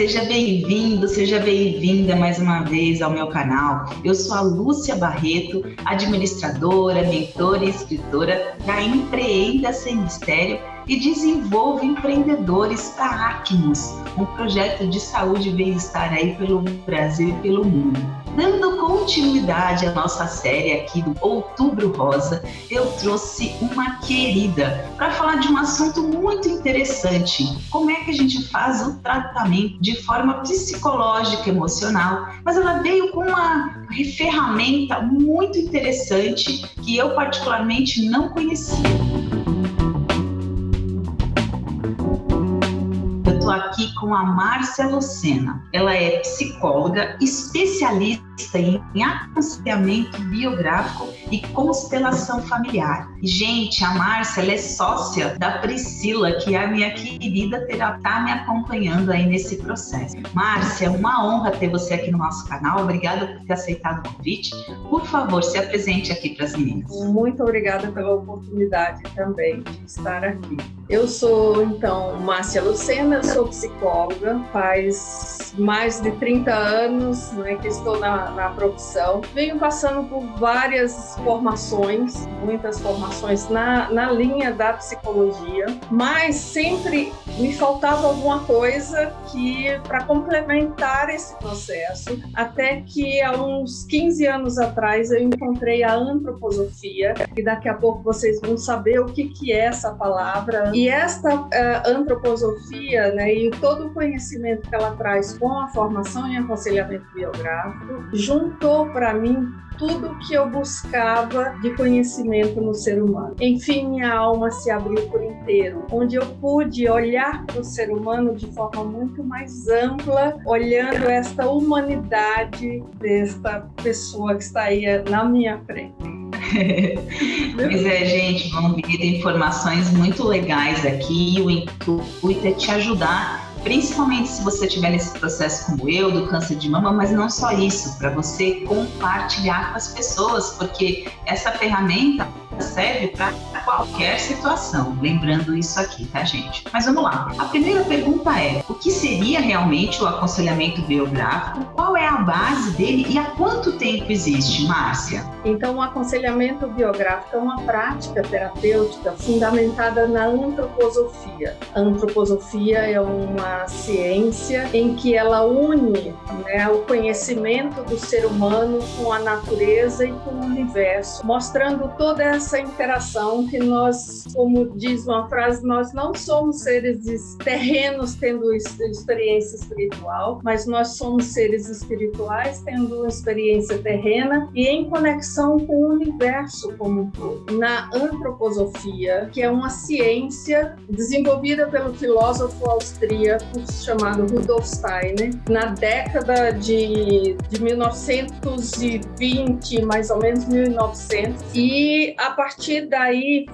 seja bem-vindo, seja bem-vinda mais uma vez ao meu canal. Eu sou a Lúcia Barreto, administradora, mentora e escritora da Empreenda Sem Mistério e desenvolvo empreendedores para Acmos, um projeto de saúde e bem-estar aí pelo Brasil e pelo mundo. Dando continuidade à nossa série aqui do Outubro Rosa, eu trouxe uma querida para falar de um assunto muito interessante. Como é que a gente faz o tratamento de forma psicológica, emocional? Mas ela veio com uma ferramenta muito interessante que eu particularmente não conhecia. Estou aqui com a Márcia Lucena. Ela é psicóloga, especialista em aconselhamento biográfico e constelação familiar. E, gente, a Márcia, ela é sócia da Priscila, que é a minha querida terapeuta, está me acompanhando aí nesse processo. Márcia, é uma honra ter você aqui no nosso canal. Obrigada por ter aceitado o convite. Por favor, se apresente aqui para as meninas. Muito obrigada pela oportunidade também de estar aqui. Eu sou, então, Márcia Lucena, sou psicóloga, faz mais de 30 anos, né, que estou na profissão. Venho passando por várias formações, muitas formações na linha da psicologia, mas sempre me faltava alguma coisa para complementar esse processo, até que há uns 15 anos atrás eu encontrei a antroposofia, e daqui a pouco vocês vão saber o que é essa palavra. E esta antroposofia, né, e todo o conhecimento que ela traz com a formação em aconselhamento biográfico, juntou para mim tudo que eu buscava de conhecimento no ser humano. Enfim, minha alma se abriu por inteiro, onde eu pude olhar para o ser humano de forma muito mais ampla, olhando esta humanidade desta pessoa que está aí na minha frente. Pois é, gente, vão vir informações muito legais aqui e o intuito é te ajudar, principalmente se você estiver nesse processo como eu, do câncer de mama, mas não só isso, para você compartilhar com as pessoas, porque essa ferramenta serve para qualquer situação, lembrando isso aqui, tá, gente? Mas vamos lá. A primeira pergunta é: o que seria realmente o aconselhamento biográfico? Qual é a base dele e há quanto tempo existe, Márcia? Então, o aconselhamento biográfico é uma prática terapêutica fundamentada na antroposofia. A antroposofia é uma ciência em que ela une, né, o conhecimento do ser humano com a natureza e com o universo, mostrando toda essa interação que nós, como diz uma frase, nós não somos seres terrenos tendo experiência espiritual, mas nós somos seres espirituais tendo uma experiência terrena e em conexão com o universo como um todo. Na antroposofia, que é uma ciência desenvolvida pelo filósofo austríaco chamado Rudolf Steiner, na década de 1920, mais ou menos 1900, e a partir daí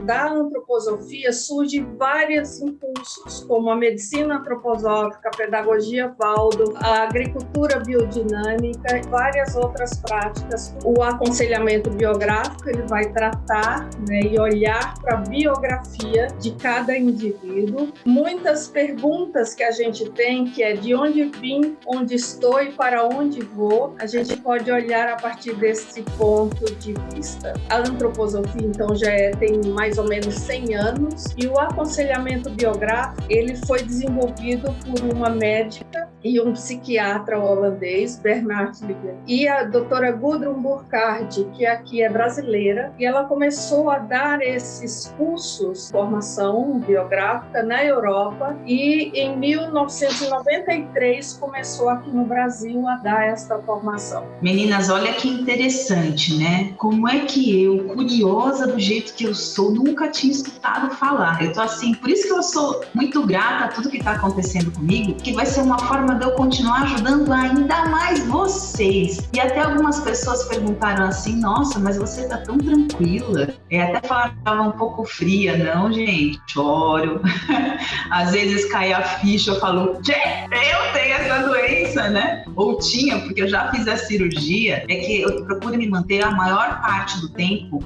da antroposofia surgem vários impulsos, como a medicina antroposófica, a pedagogia Waldorf, a agricultura biodinâmica e várias outras práticas. O aconselhamento biográfico, ele vai tratar, né, e olhar para a biografia de cada indivíduo. Muitas perguntas que a gente tem, que é de onde vim, onde estou e para onde vou, a gente pode olhar a partir desse ponto de vista. A antroposofia, então, já tem mais ou menos 100 anos, e o aconselhamento biográfico, ele foi desenvolvido por uma médica e um psiquiatra holandês, Bernard Liebler, e a doutora Gudrun Burkhardt, que aqui é brasileira, e ela começou a dar esses cursos de formação biográfica na Europa, e em 1993 começou aqui no Brasil a dar esta formação. Meninas, olha que interessante, né? Como é que eu, curiosa do jeito que eu sou, nunca tinha escutado falar. Eu tô assim, por isso que eu sou muito grata a tudo que está acontecendo comigo, que vai ser uma forma de eu continuar ajudando ainda mais vocês. E até algumas pessoas perguntaram assim: nossa, mas você tá tão tranquila. Até falaram que estava um pouco fria. Não, gente, choro. Às vezes cai a ficha, eu falo: gente, eu tenho essa doença. doença, né? Ou tinha, porque eu já fiz a cirurgia, é que eu procuro me manter a maior parte do tempo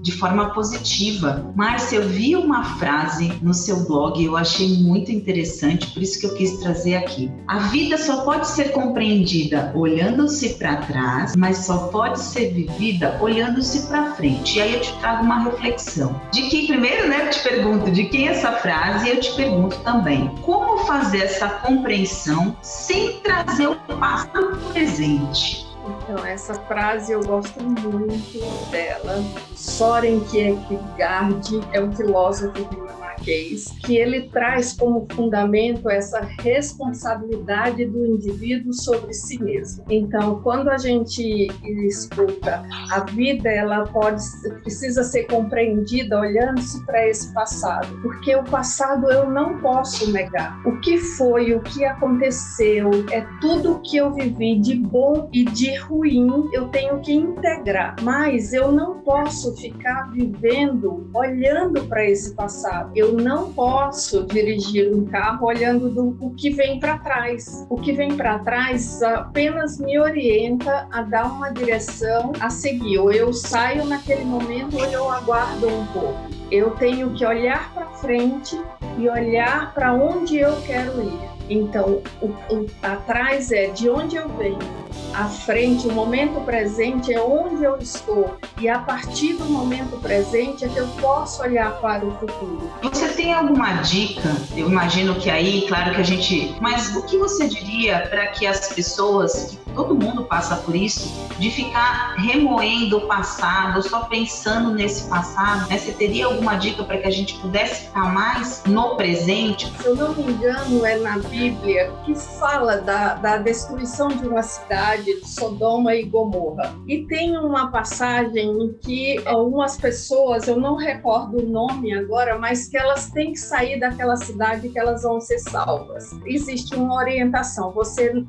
de forma positiva. Márcia, eu vi uma frase no seu blog e eu achei muito interessante, por isso que eu quis trazer aqui. A vida só pode ser compreendida olhando-se para trás, mas só pode ser vivida olhando-se para frente. E aí eu te trago uma reflexão. De quem, primeiro, né, eu te pergunto de quem é essa frase e eu te pergunto também, como fazer essa compreensão sem trazer o passado para o presente? Então, essa frase eu gosto muito dela. Soren Kierkegaard é um filósofo dinamarquês que ele traz como fundamento essa responsabilidade do indivíduo sobre si mesmo. Então, quando a gente escuta a vida, ela precisa ser compreendida olhando-se para esse passado, porque o passado eu não posso negar. O que foi, o que aconteceu, é tudo o que eu vivi de bom e de ruim, eu tenho que integrar, mas eu não posso ficar vivendo olhando para esse passado. Eu não posso dirigir um carro olhando o que vem para trás. O que vem para trás apenas me orienta a dar uma direção a seguir. Ou eu saio naquele momento ou eu aguardo um pouco. Eu tenho que olhar para frente e olhar para onde eu quero ir. Então, o atrás é de onde eu venho, à frente, o momento presente é onde eu estou. E a partir do momento presente é que eu posso olhar para o futuro. Você tem alguma dica? Eu imagino que aí, claro que a gente... Mas o que você diria para que as pessoas, que todo mundo passa por isso, de ficar remoendo o passado, só pensando nesse passado, né? Você teria alguma dica para que a gente pudesse ficar mais no presente? Se eu não me engano, é na Bíblia que fala da destruição de uma cidade, de Sodoma e Gomorra. E tem uma passagem em que algumas pessoas, eu não recordo o nome agora, mas que elas têm que sair daquela cidade, que elas vão ser salvas. Existe uma orientação.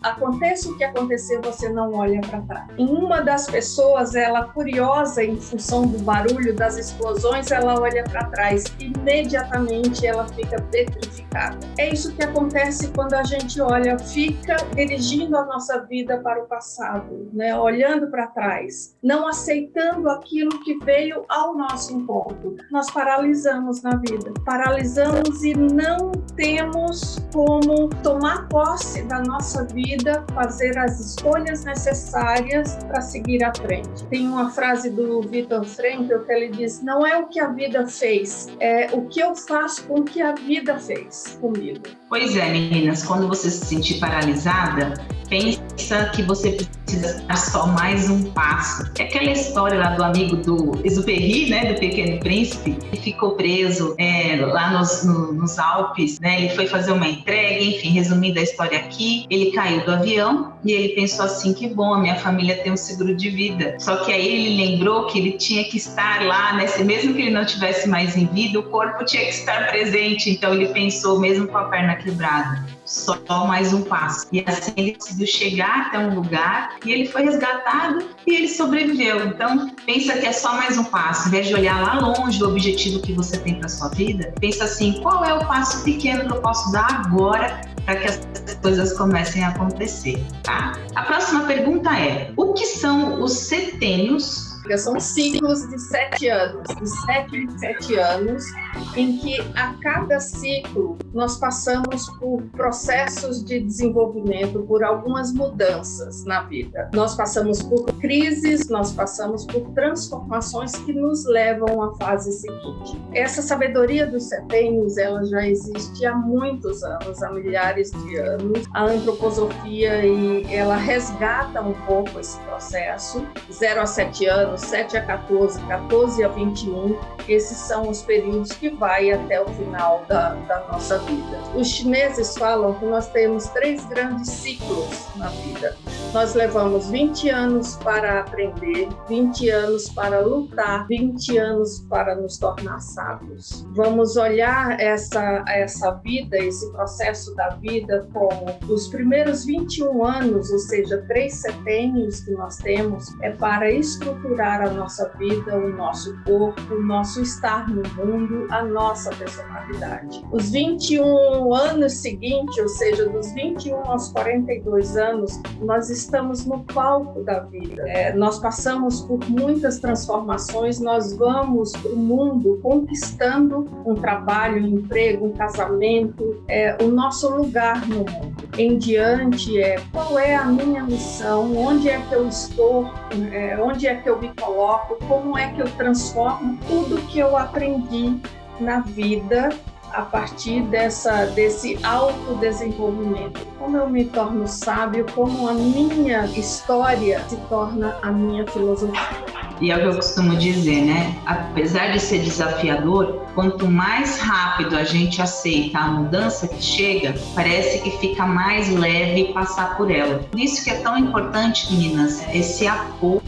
Aconteça o que acontecer, você não olha para trás. E uma das pessoas, ela curiosa em função do barulho das explosões, ela olha para trás. Imediatamente ela fica petrificada. É isso que acontece quando a gente olha, fica dirigindo a nossa vida para o passado, né? Olhando para trás, não aceitando aquilo que veio ao nosso encontro. Nós paralisamos na vida, paralisamos e não temos como tomar posse da nossa vida, fazer as escolhas necessárias para seguir à frente. Tem uma frase do Viktor Frankl que ele diz: não é o que a vida fez, é o que eu faço com o que a vida fez comigo. Pois é, meninas, quando você se sentir paralisada, pensa que você precisa dar só mais um passo. É aquela história lá do amigo do Exupéry, né, do Pequeno Príncipe, que ficou preso lá nos Alpes, né, ele foi fazer uma entrega, enfim, resumindo a história aqui, ele caiu do avião e ele pensou assim, que bom, a minha família tem um seguro de vida. Só que aí ele lembrou que ele tinha que estar lá, né, mesmo que ele não tivesse mais em vida, o corpo tinha que estar presente, então ele pensou, mesmo com a perna quebrada, só mais um passo. E assim ele conseguiu chegar até um lugar e ele foi resgatado e ele sobreviveu. Então, pensa que é só mais um passo. Ao invés de olhar lá longe o objetivo que você tem para sua vida, pensa assim, qual é o passo pequeno que eu posso dar agora para que as coisas comecem a acontecer, tá? A próxima pergunta é, o que são os setênios? São ciclos de 7 anos, de 7 em 7 anos, em que a cada ciclo nós passamos por processos de desenvolvimento, por algumas mudanças na vida. Nós passamos por crises, nós passamos por transformações que nos levam à fase seguinte. Essa sabedoria dos setênios, ela já existe há muitos anos, há milhares de anos. A antroposofia, ela resgata um pouco esse processo, 0 a 7 anos, 7 a 14, 14 a 21, esses são os períodos que vai até o final da nossa vida. Os chineses falam que nós temos 3 grandes ciclos na vida. Nós levamos 20 anos para aprender, 20 anos para lutar, 20 anos para nos tornar sábios. Vamos olhar essa vida, esse processo da vida como os primeiros 21 anos, ou seja, 3 setênios que nós temos, é para estruturar a nossa vida, o nosso corpo, o nosso estar no mundo a nossa personalidade. Os 21 anos seguintes, ou seja, dos 21 aos 42 anos, nós estamos no palco da vida. Nós passamos por muitas transformações, nós vamos para o mundo conquistando um trabalho, um emprego, um casamento, o nosso lugar no mundo. Em diante, qual é a minha missão, onde é que eu estou, onde é que eu me coloco, como é que eu transformo tudo que eu aprendi na vida a partir desse autodesenvolvimento. Como eu me torno sábio, como a minha história se torna a minha filosofia. E é o que eu costumo dizer, né? Apesar de ser desafiador, quanto mais rápido a gente aceita a mudança que chega, parece que fica mais leve passar por ela. Por isso que é tão importante, meninas, esse apoio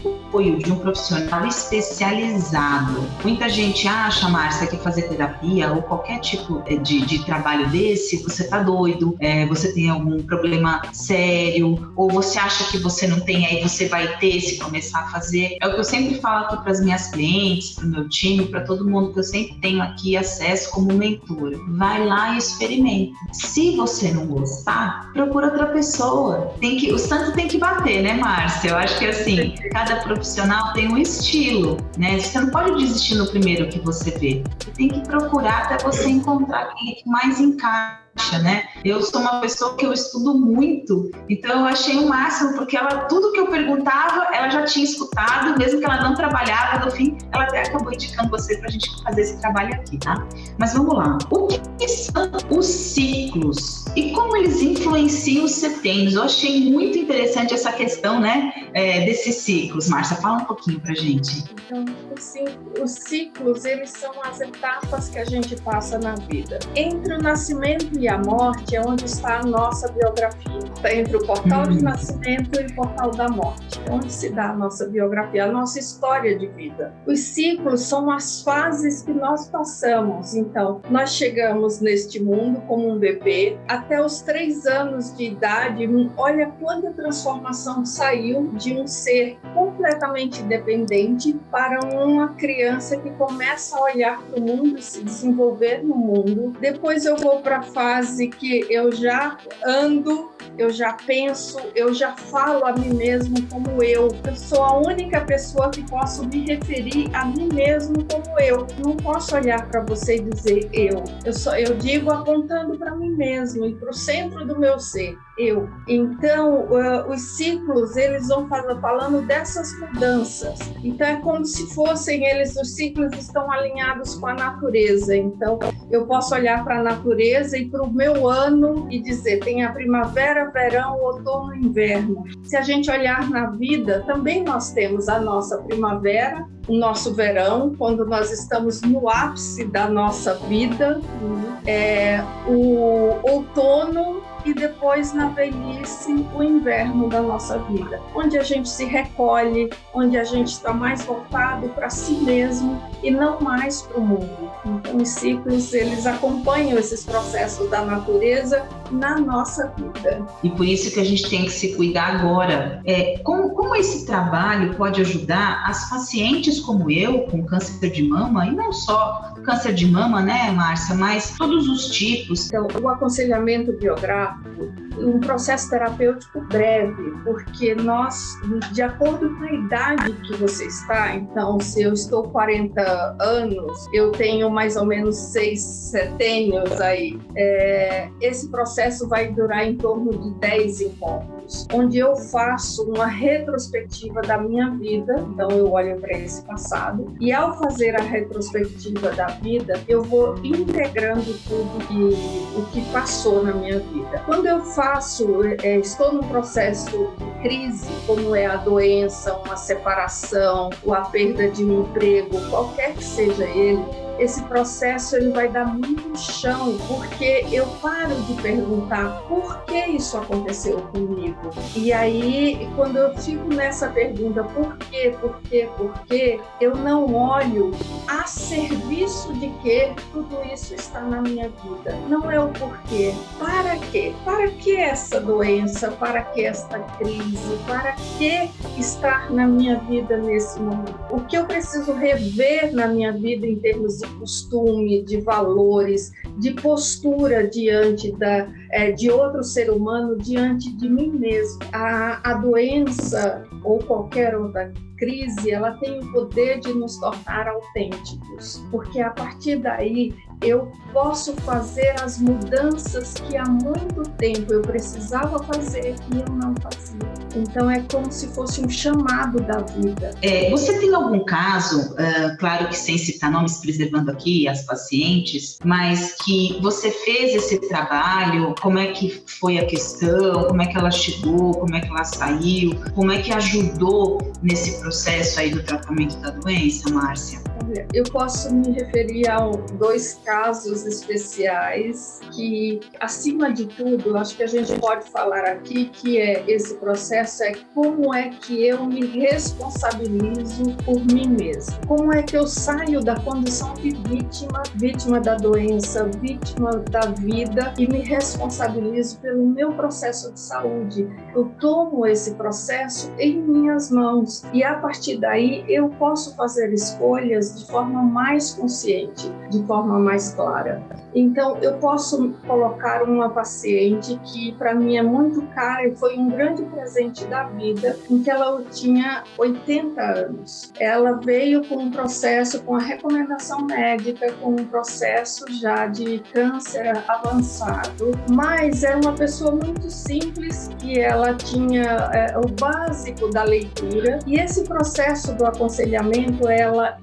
de um profissional especializado. Muita gente acha, Márcia, que fazer terapia ou qualquer tipo de trabalho desse, você tá doido, você tem algum problema sério, ou você acha que você não tem, aí você vai ter se começar a fazer. É o que eu sempre falo aqui para as minhas clientes, para o meu time, para todo mundo que eu sempre tenho aqui acesso como mentora. Vai lá e experimenta. Se você não gostar, procura outra pessoa. O santo tem que bater, né, Márcia? Eu acho que assim, cada profissional tem um estilo, né? Você não pode desistir no primeiro que você vê. Você tem que procurar até você encontrar aquele que mais encaixa, né? Eu sou uma pessoa que eu estudo muito, então eu achei o máximo, porque tudo que eu perguntava, ela já tinha escutado, mesmo que ela não trabalhava, no fim, ela até acabou indicando você pra gente fazer esse trabalho aqui, tá? Mas vamos lá. O que são os ciclos e como eles influenciam os setênios? Eu achei muito interessante essa questão, né, desses ciclos. Márcia, fala um pouquinho pra gente. Então, os ciclos, eles são as etapas que a gente passa na vida. Entre o nascimento e a morte é onde está a nossa biografia. Está entre o portal de nascimento e o portal da morte. É onde se dá a nossa biografia, a nossa história de vida. Os ciclos são as fases que nós passamos. Então, nós chegamos neste mundo como um bebê, até os 3 anos de idade, olha quanta transformação saiu de um ser completamente dependente para uma criança que começa a olhar para o mundo, se desenvolver no mundo. Depois eu vou para a fase que eu já ando, eu já penso, eu já falo a mim mesmo como eu. Eu sou a única pessoa que posso me referir a mim mesmo como eu. Não posso olhar para você e dizer eu. Eu digo apontando para mim mesmo e para o centro do meu ser, eu. Então, os ciclos, eles vão falando dessas mudanças. Então, é como se fossem os ciclos estão alinhados com a natureza. Então, eu posso olhar para a natureza e para o meu ano e dizer, tem a primavera, verão, outono e inverno. Se a gente olhar na vida, também nós temos a nossa primavera, o nosso verão, quando nós estamos no ápice da nossa vida, o outono e depois, na velhice, o inverno da nossa vida, onde a gente se recolhe, onde a gente está mais voltado para si mesmo e não mais para o mundo. Então, os ciclos, eles acompanham esses processos da natureza na nossa vida. E por isso que a gente tem que se cuidar agora. Como esse trabalho pode ajudar as pacientes como eu, com câncer de mama, e não só câncer de mama, né, Márcia, mas todos os tipos. Então, o aconselhamento biográfico, um processo terapêutico breve, porque nós, de acordo com a idade que você está, então, se eu estou 40 anos, eu tenho mais ou menos 6 setênios aí, esse processo vai durar em torno de 10 encontros, onde eu faço uma retrospectiva da minha vida, então eu olho para esse passado, e ao fazer a retrospectiva da vida, eu vou integrando tudo o que passou na minha vida. Quando eu estou num processo de crise, como é a doença, uma separação, ou a perda de um emprego, qualquer que seja ele, esse processo ele vai dar muito chão, porque eu paro de perguntar por que isso aconteceu comigo. E aí, quando eu fico nessa pergunta, por quê, eu não olho a serviço de que tudo isso está na minha vida. Não é o porquê. Para quê? Para que essa doença? Para que esta crise? Para que estar na minha vida nesse momento? O que eu preciso rever na minha vida em termos de costume, de valores, de postura diante de outro ser humano, diante de mim mesmo. A doença ou qualquer outra crise, ela tem o poder de nos tornar autênticos, porque a partir daí eu posso fazer as mudanças que há muito tempo eu precisava fazer e eu não fazia. Então é como se fosse um chamado da vida. Você tem algum caso, claro que sem citar nomes, preservando aqui as pacientes, mas que você fez esse trabalho, como é que foi a questão, como é que ela chegou, como é que ela saiu, como é que ajudou nesse processo aí do tratamento da doença, Márcia? Eu posso me referir a 2 casos especiais que, acima de tudo, acho que a gente pode falar aqui que esse processo é como é que eu me responsabilizo por mim mesma. Como é que eu saio da condição de vítima da doença, vítima da vida e me responsabilizo pelo meu processo de saúde. Eu tomo esse processo em minhas mãos e, a partir daí, eu posso fazer escolhas de forma mais consciente, de forma mais clara. Então, eu posso colocar uma paciente que, para mim, é muito cara e foi um grande presente da vida, em que ela tinha 80 anos. Ela veio com um processo, com a recomendação médica, com um processo já de câncer avançado, mas era uma pessoa muito simples e ela tinha o básico da leitura. E esse processo do aconselhamento,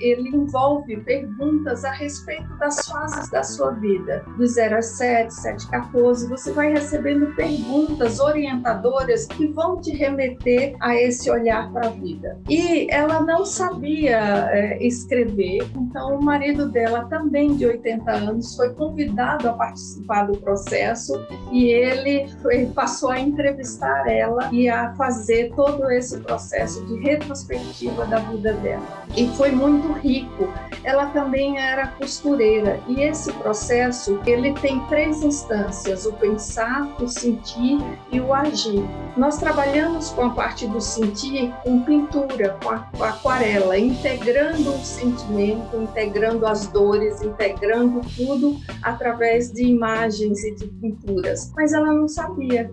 ele envolve perguntas a respeito das fases da sua vida. Do 0 a 7, 7 a 14, você vai recebendo perguntas orientadoras que vão te remeter a esse olhar para a vida. E ela não sabia escrever, então o marido dela, também de 80 anos, foi convidado a participar do processo e ele passou a entrevistar ela e a fazer todo esse processo de retrospectiva da vida dela. E foi muito rico. Ela também era costureira e esse processo ele tem 3 instâncias: o pensar, o sentir e o agir. Nós trabalhamos com a parte do sentir com pintura, com aquarela, integrando o sentimento, integrando as dores, integrando tudo através de imagens e de pinturas. Mas ela não sabia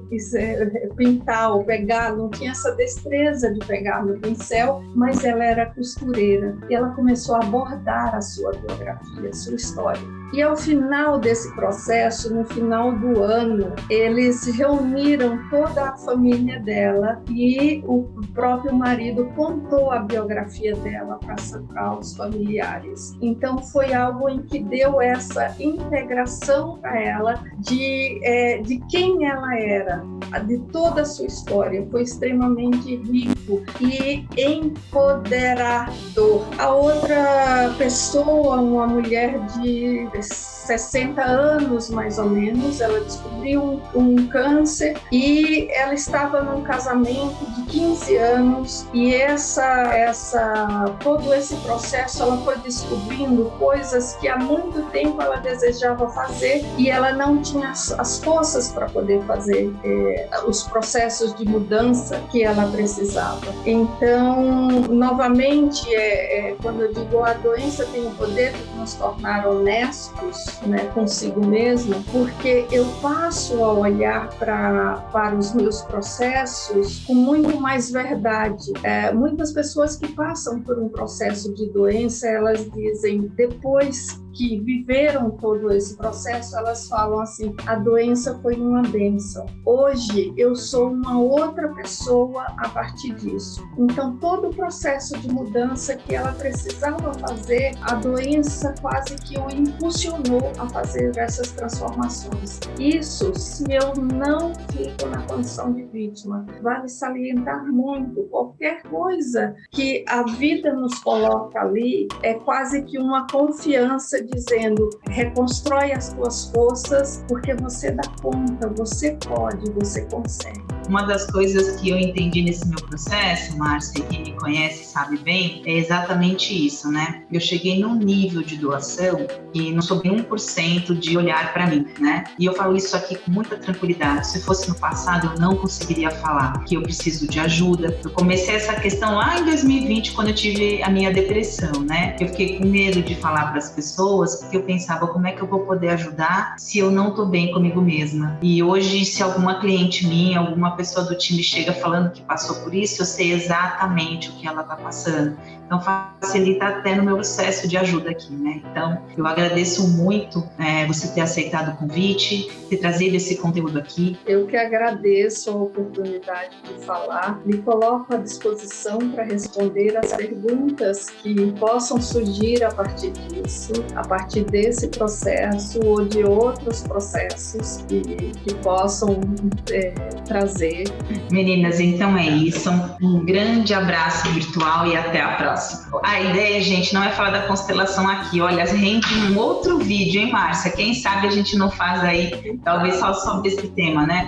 pintar ou pegar, não tinha essa destreza de pegar no pincel, mas ela era costureira e ela começou a bordar a sua biografia, a sua história. E ao final desse processo, no final do ano, eles reuniram toda a família dela e o próprio marido contou a biografia dela para os familiares. Então foi algo em que deu essa integração para ela de quem ela era, de toda a sua história. Foi extremamente rico e empoderador. A outra pessoa, uma mulher de 60 anos mais ou menos, ela descobriu um câncer e ela estava num casamento de 15 anos e todo esse processo ela foi descobrindo coisas que há muito tempo ela desejava fazer e ela não tinha as forças para poder fazer os processos de mudança que ela precisava. Então, novamente, quando eu digo a doença tem o poder de nos tornar honestos, né, consigo mesmo, porque eu passo a olhar para os meus processos com muito mais verdade. Muitas pessoas que passam por um processo de doença, elas dizem, depois que viveram todo esse processo, elas falam assim: a doença foi uma bênção. Hoje eu sou uma outra pessoa a partir disso. Então todo o processo de mudança que ela precisava fazer, a doença quase que o impulsionou a fazer essas transformações. Isso, se eu não fico na condição de vítima, vale salientar muito. Qualquer coisa que a vida nos coloca ali é quase que uma confiança dizendo: reconstrói as tuas forças, porque você dá conta, você pode, você consegue. Uma das coisas que eu entendi nesse meu processo, Márcia, quem me conhece sabe bem, é exatamente isso, né? Eu cheguei num nível de doação que não soube 1% de olhar para mim, né? E eu falo isso aqui com muita tranquilidade. Se fosse no passado, eu não conseguiria falar que eu preciso de ajuda. Eu comecei essa questão lá em 2020, quando eu tive a minha depressão, né? Eu fiquei com medo de falar para as pessoas, porque eu pensava, como é que eu vou poder ajudar se eu não tô bem comigo mesma? E hoje, se alguma cliente minha, alguma pessoa do time chega falando que passou por isso, eu sei exatamente o que ela tá passando. Então, facilita até no meu processo de ajuda aqui, né? Então, eu agradeço muito você ter aceitado o convite, ter trazido esse conteúdo aqui. Eu que agradeço a oportunidade de falar, me coloco à disposição para responder as perguntas que possam surgir a partir disso, a partir desse processo ou de outros processos que possam trazer. Meninas, então é isso. Um grande abraço virtual e até a próxima. A ideia, gente, não é falar da constelação aqui. Olha, rende um outro vídeo, hein, Márcia? Quem sabe a gente não faz aí, talvez só sobre esse tema, né?